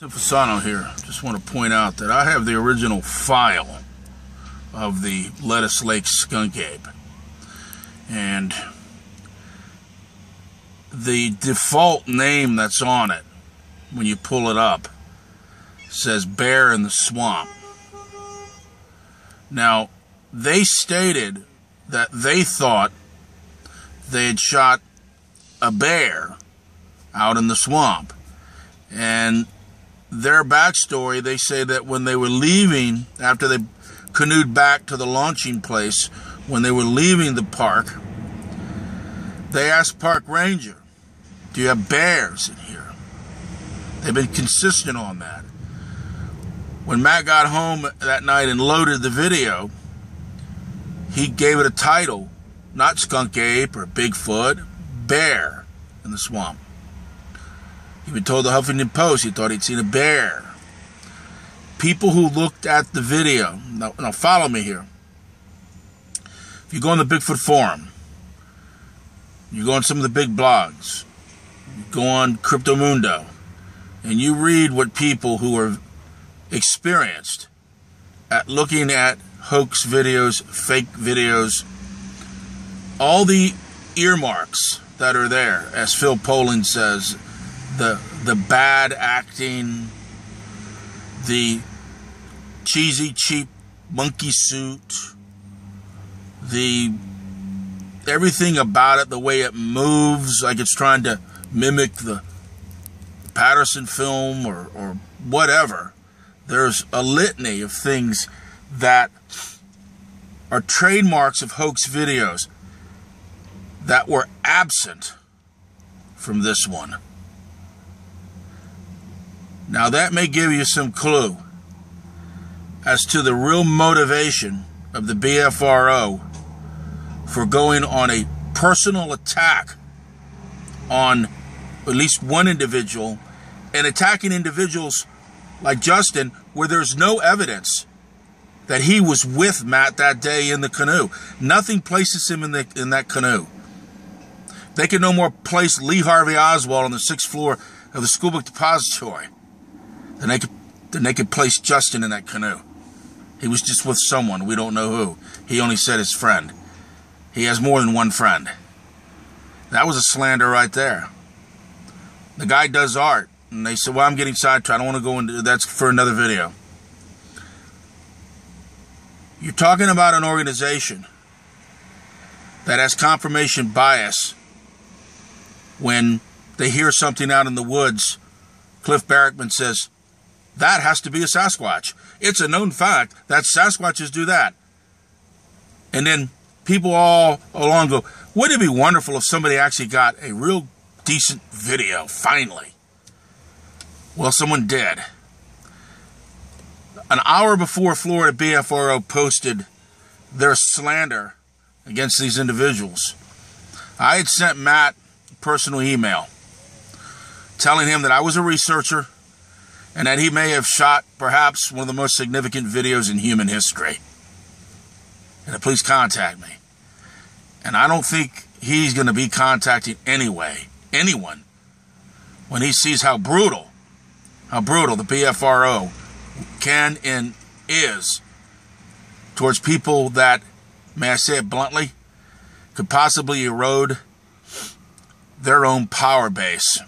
Fasano here. Just want to point out that I have the original file of the Lettuce Lake Skunk Ape, and the default name that's on it when you pull it up says Bear in the Swamp. Now, they stated that they thought they had shot a bear out in the swamp, and their backstory, they say that when they were leaving, after they canoed back to the launching place, when they were leaving the park, they asked park ranger, do you have bears in here? They've been consistent on that. When Matt got home that night and loaded the video, he gave it a title, not Skunk Ape or Bigfoot, Bear in the Swamp. He even told the Huffington Post he thought he'd seen a bear. People who looked at the video, now follow me here. If you go on the Bigfoot forum, you go on some of the big blogs, you go on Cryptomundo, and you read what people who are experienced at looking at hoax videos, fake videos, all the earmarks that are there, as Phil Poling says, the bad acting, the cheesy, cheap monkey suit, the everything about it, the way it moves, like it's trying to mimic the Patterson film or whatever. There's a litany of things that are trademarks of hoax videos that were absent from this one. Now that may give you some clue as to the real motivation of the BFRO for going on a personal attack on at least one individual and attacking individuals like Justin where there's no evidence that he was with Matt that day in the canoe. Nothing places him in that canoe. They could no more place Lee Harvey Oswald on the 6th floor of the school book depository than they could place Justin in that canoe. He was just with someone, we don't know who. He only said his friend. He has more than one friend. That was a slander right there. The guy does art, and they said, well, I'm getting sidetracked, I don't want to go into, that's for another video. You're talking about an organization that has confirmation bias. When they hear something out in the woods, Cliff Barrickman says, that has to be a Sasquatch. It's a known fact that Sasquatches do that. And then people all along go, wouldn't it be wonderful if somebody actually got a real decent video, finally? Well, someone did. An hour before Florida BFRO posted their slander against these individuals, I had sent Matt a personal email telling him that I was a researcher and that he may have shot perhaps one of the most significant videos in human history. And to please contact me. And I don't think he's going to be contacting anyone, when he sees how brutal the BFRO can and is towards people that, may I say it bluntly, could possibly erode their own power base.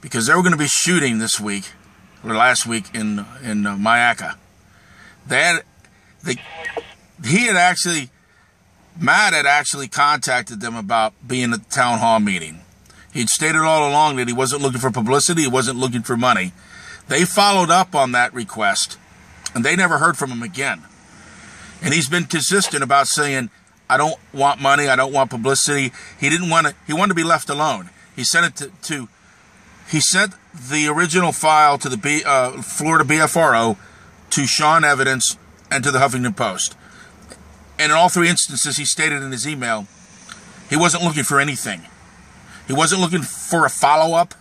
Because they were going to be shooting this week, or last week, in Mayaca. Matt had actually contacted them about being at the town hall meeting. He'd stated all along that he wasn't looking for publicity, he wasn't looking for money. They followed up on that request, and they never heard from him again. And he's been consistent about saying, I don't want money, I don't want publicity. He wanted to be left alone. He sent it he sent the original file to the Florida BFRO, to Sean Evidence, and to the Huffington Post. And in all three instances, he stated in his email, he wasn't looking for anything. He wasn't looking for a follow-up,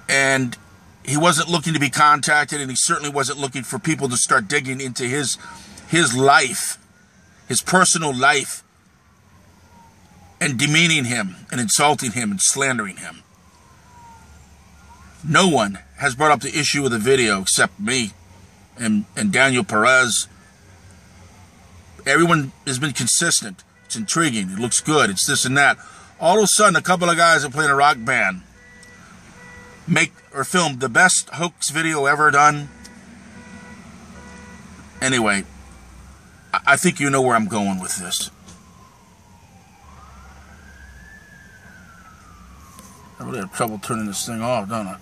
and he wasn't looking to be contacted, and he certainly wasn't looking for people to start digging into his life, his personal life, and demeaning him, and insulting him, and slandering him. No one has brought up the issue of the video except me and Daniel Perez. Everyone has been consistent. It's intriguing. It looks good. It's this and that. All of a sudden, a couple of guys that play in a rock band make or film the best hoax video ever done. Anyway, I think you know where I'm going with this. I really have trouble turning this thing off, don't I?